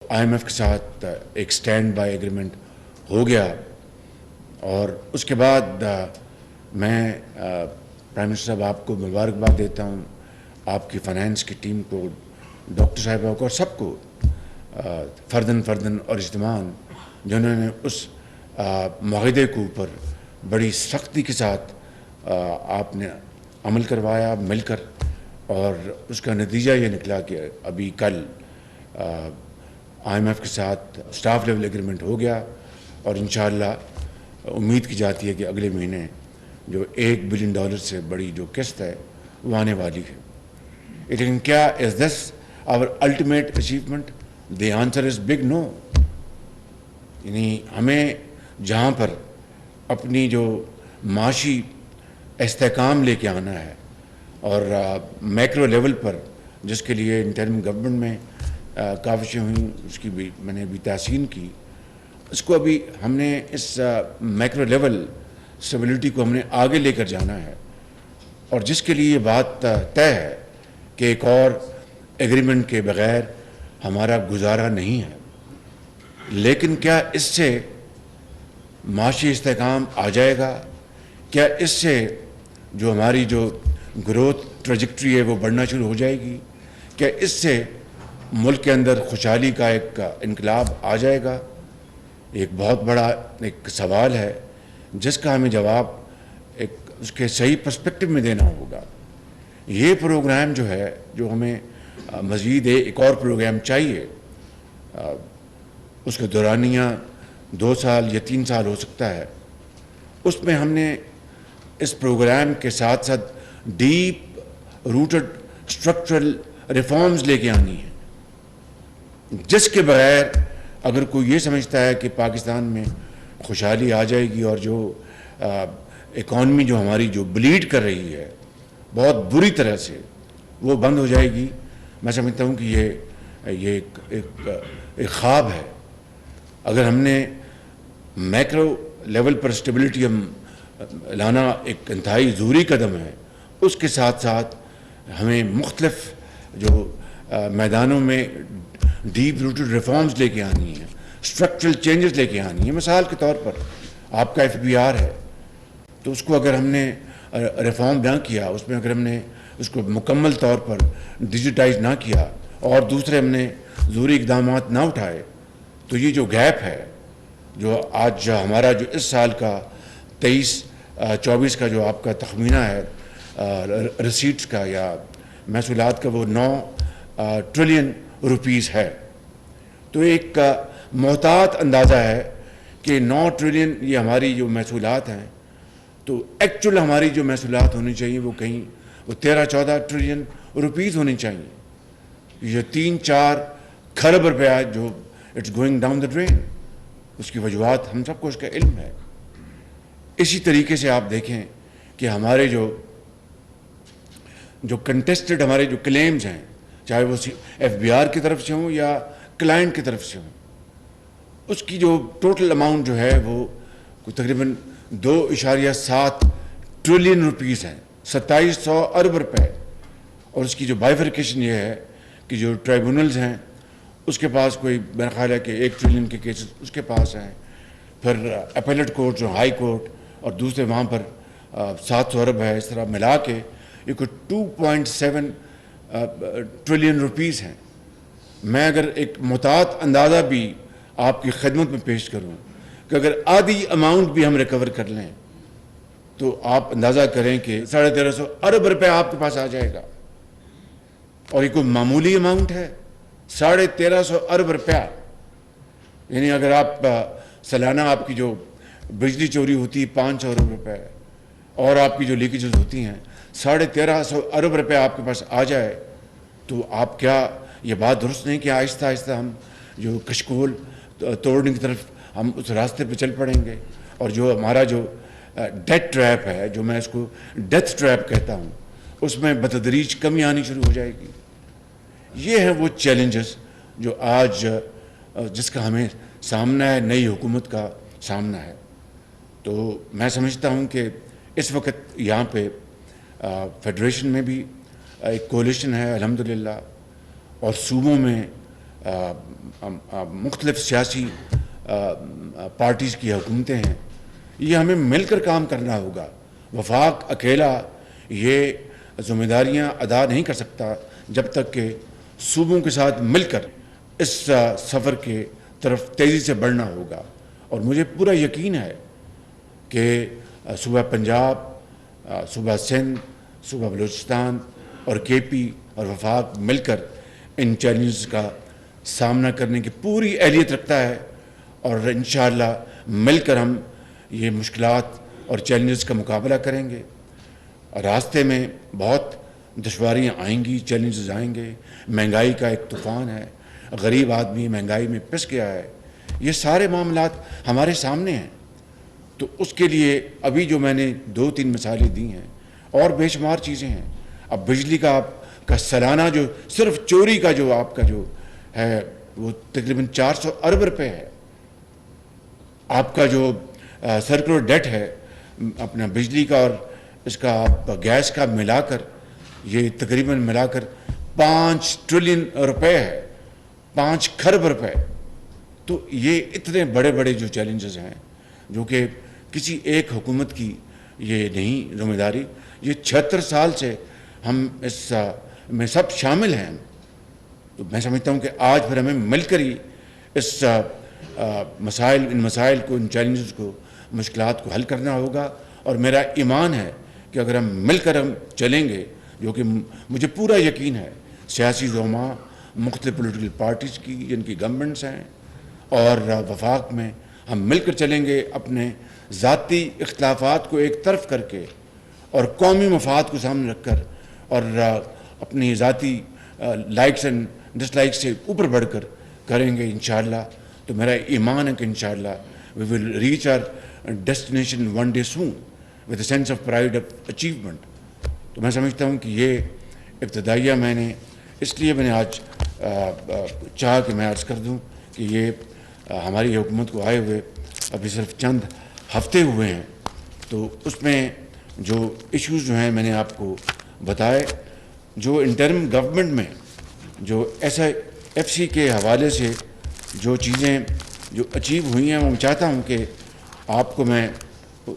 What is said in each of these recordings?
IMF کے ساتھ ایک سٹینڈ بائی ایگریمنٹ ہو گیا، اور اس کے بعد میں پرائم منسٹر صاحب آپ کو مبارکباد دیتا ہوں، آپ کی فائنانس کی ٹیم کو، ڈاکٹر صاحبہ کو، اور سب کو فرداً اور اجتماعاً، جنہوں نے اس معاہدے کے اوپر بڑی سختی کے ساتھ آپ نے عمل کروایا مل کر، اور اس کا نتیجہ یہ نکلا کہ ابھی کل IMF کے ساتھ اسٹاف لیول ایگریمنٹ ہو گیا، اور انشاءاللہ امید کی جاتی ہے کہ اگلے مہینے جو $1 بلین سے بڑی جو قسط ہے وہ آنے والی ہے۔ لیکن کیا is this our ultimate achievement? The answer is big no. یعنی ہمیں جہاں پر اپنی جو معاشی استحکام لے کے آنا ہے، اور میکرو لیول پر جس کے لیے انٹرم گورنمنٹ میں کاوشیں ہوئیں، اس کی بھی میں نے ابھی تحسین کی، اس کو ابھی ہم نے اس میکرو لیول اسٹیبلٹی کو ہم نے آگے لے کر جانا ہے، اور جس کے لیے یہ بات طے ہے کہ ایک اور ایگریمنٹ کے بغیر ہمارا گزارا نہیں ہے۔ لیکن کیا اس سے معاشی استحکام آ جائے گا؟ کیا اس سے جو ہماری جو گروتھ ٹریجکٹری ہے وہ بڑھنا شروع ہو جائے گی؟ کیا اس سے ملک کے اندر خوشحالی کا ایک انقلاب آ جائے گا؟ ایک بہت بڑا ایک سوال ہے جس کا ہمیں جواب ایک اس کے صحیح پرسپیکٹو میں دینا ہوگا۔ یہ پروگرام جو ہے، جو ہمیں مزید ایک اور پروگرام چاہیے، اس کا دورانیہ 2 سال یا 3 سال ہو سکتا ہے، اس میں ہم نے اس پروگرام کے ساتھ ساتھ ڈیپ روٹڈ اسٹرکچرل ریفارمز لے کے آنی ہیں، جس کے بغیر اگر کوئی یہ سمجھتا ہے کہ پاکستان میں خوشحالی آ جائے گی اور جو اکانومی جو ہماری جو بلیڈ کر رہی ہے بہت بری طرح سے وہ بند ہو جائے گی، میں سمجھتا ہوں کہ یہ ایک خواب ہے۔ اگر ہم نے میکرو لیول پر اسٹیبلٹی ہم لانا ایک انتہائی ضروری قدم ہے، اس کے ساتھ ساتھ ہمیں مختلف جو میدانوں میں ڈیپ روٹڈ ریفارمز لے کے آنی ہیں، اسٹرکچرل چینجز لے کے آنی ہیں۔ مثال کے طور پر آپ کا FBR ہے، تو اس کو اگر ہم نے ریفارم نہ کیا، اس میں اگر ہم نے اس کو مکمل طور پر ڈیجیٹائز نہ کیا، اور دوسرے ہم نے ضروری اقدامات نہ اٹھائے، تو یہ جو گیپ ہے، جو آج ہمارا جو اس سال کا 23-24 کا جو آپ کا تخمینہ ہے ریسیٹس کا یا محصولات کا، وہ 9 ٹریلین روپیز ہے، تو ایک محتاط اندازہ ہے کہ 9 ٹریلین یہ ہماری جو محصولات ہیں، تو ایکچول ہماری جو محصولات ہونی چاہیے وہ کہیں وہ 13-14 ٹریلین روپیز ہونی چاہیے۔ یہ 3-4 کھرب روپیہ جو it's going down the drain, اس کی وجوہات ہم سب کو اس کا علم ہے۔ اسی طریقے سے آپ دیکھیں کہ ہمارے جو کنٹیسٹڈ ہمارے جو کلیمز ہیں، چاہے وہ FBR کی طرف سے ہوں یا کلائنٹ کی طرف سے ہوں، اس کی جو ٹوٹل اماؤنٹ جو ہے وہ تقریباً 2.7 ٹریلین روپیز ہیں، 2700 ارب روپے۔ اور اس کی جو بائیفرکیشن یہ ہے کہ جو ٹرائیبونلز ہیں اس کے پاس کوئی میرا خیال ہے کہ 1 ٹریلین کے کیسز اس کے پاس ہیں، پھر اپیلٹ کورٹ جو ہائی کورٹ اور دوسرے وہاں پر 700 ارب ہے، اس طرح ملا کے یہ کوئی 2.7 ٹریلین روپیز ہیں۔ میں اگر ایک محتاط اندازہ بھی آپ کی خدمت میں پیش کروں کہ اگر آدھی اماؤنٹ بھی ہم ریکور کر لیں تو آپ اندازہ کریں کہ 1350 ارب روپے آپ کے پاس آ جائے گا، اور یہ کوئی معمولی اماؤنٹ ہے 1350 ارب روپیہ۔ یعنی اگر آپ سالانہ آپ کی جو بجلی چوری ہوتی ہے 500 ارب روپے، اور آپ کی جو لیکیجز ہوتی ہیں 1350 ارب روپے آپ کے پاس آ جائے، تو آپ کیا یہ بات درست نہیں کہ آہستہ آہستہ ہم جو کشکول توڑنے کی طرف ہم اس راستے پہ چل پڑیں گے، اور جو ہمارا جو ڈیٹ ٹریپ ہے، جو میں اس کو ڈیتھ ٹریپ کہتا ہوں، اس میں بتدریج کمی آنی شروع ہو جائے گی۔ یہ ہیں وہ چیلنجز جو آج جس کا ہمیں سامنا ہے، نئی حکومت کا سامنا ہے۔ تو میں سمجھتا ہوں کہ اس وقت یہاں پہ فیڈریشن میں بھی ایک کولیشن ہے الحمدللہ، اور صوبوں میں مختلف سیاسی پارٹیز کی حکومتیں ہیں، یہ ہمیں مل کر کام کرنا ہوگا. وفاق اکیلا یہ ذمہ داریاں ادا نہیں کر سکتا جب تک کہ صوبوں کے ساتھ مل کر اس سفر کے طرف تیزی سے بڑھنا ہوگا. اور مجھے پورا یقین ہے کہ صوبہ پنجاب، صوبہ سندھ، صوبہ بلوچستان اور کے پی اور وفاق مل کر ان چیلنجز کا سامنا کرنے کی پوری اہلیت رکھتا ہے، اور انشاءاللہ مل کر ہم یہ مشکلات اور چیلنجز کا مقابلہ کریں گے. راستے میں بہت دشواریاں آئیں گی، چیلنجز آئیں گے، مہنگائی کا ایک طوفان ہے، غریب آدمی مہنگائی میں پس گیا ہے، یہ سارے معاملات ہمارے سامنے ہیں. تو اس کے لیے ابھی جو میں نے 2-3 مثالیں دی ہیں، اور بے شمار چیزیں ہیں. اب بجلی کا آپ کا سالانہ جو صرف چوری کا جو آپ کا جو ہے وہ تقریباً 400 ارب روپے ہے. آپ کا جو سرکولر ڈیٹ ہے اپنا بجلی کا اور اس کا گیس کا ملا کر، یہ تقریباً ملا کر 5 ٹریلین روپے ہے، 5 کھرب روپے. تو یہ اتنے بڑے بڑے جو چیلنجز ہیں جو کہ کسی ایک حکومت کی یہ نہیں ذمہ داری، یہ 76 سال سے ہم اس میں سب شامل ہیں. تو میں سمجھتا ہوں کہ آج پھر ہمیں مل کر ہی اس ان مسائل کو، ان چیلنجز کو، مشکلات کو حل کرنا ہوگا. اور میرا ایمان ہے کہ اگر ہم مل کر ہم چلیں گے، جو کہ مجھے پورا یقین ہے سیاسی زعماء مختلف پولیٹیکل پارٹیز کی جن کی گورنمنٹس ہیں اور وفاق میں ہم مل کر چلیں گے، اپنے ذاتی اختلافات کو ایک طرف کر کے اور قومی مفاد کو سامنے رکھ کر اور اپنی ذاتی لائکس اینڈ ڈس لائکس سے اوپر بڑھ کر کریں گے انشاءاللہ. تو میرا ایمان ہے کہ انشاءاللہ we will reach our destination one day soon with a sense of pride of achievement. تو میں سمجھتا ہوں کہ یہ ابتدائیہ میں نے اس لیے میں نے آج چاہا کہ میں عرض کر دوں کہ یہ ہماری حکومت کو آئے ہوئے ابھی صرف چند ہفتے ہوئے ہیں. تو اس میں جو ایشوز جو ہیں میں نے آپ کو بتائے، جو انٹرم گورنمنٹ میں جو SIFC کے حوالے سے جو چیزیں جو اچیو ہوئی ہیں، وہ میں چاہتا ہوں کہ آپ کو میں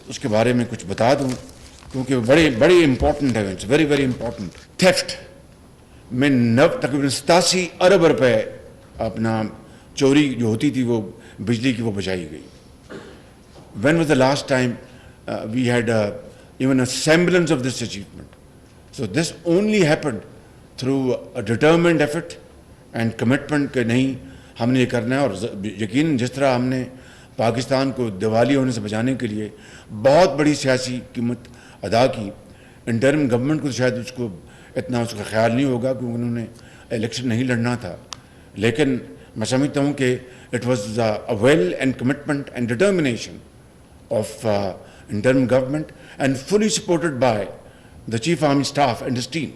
اس کے بارے میں کچھ بتا دوں، کیونکہ بڑے امپورٹنٹ ہے. It's very very important. Theft میں تقریباً 87 ارب روپے اپنا چوری جو ہوتی تھی وہ بجلی کی وہ بچائی گئی. When was the last time we had even a semblance of this achievement? So this only happened through a determined effort and commitment کہ نہیں ہم نے یہ کرنا ہے. اور یقیناً جس طرح ہم نے پاکستان کو دیوالی ہونے سے بچانے کے لیے بہت بڑی سیاسی قیمت ادا کی، انٹرم گورنمنٹ کو شاید اس کو اتنا اس کا خیال نہیں ہوگا کیونکہ انہوں نے الیکشن نہیں لڑنا تھا، لیکن میں سمجھتا ہوں کہ it was a will and commitment and determination of interim government and fully supported by the Chief Army Staff and his team.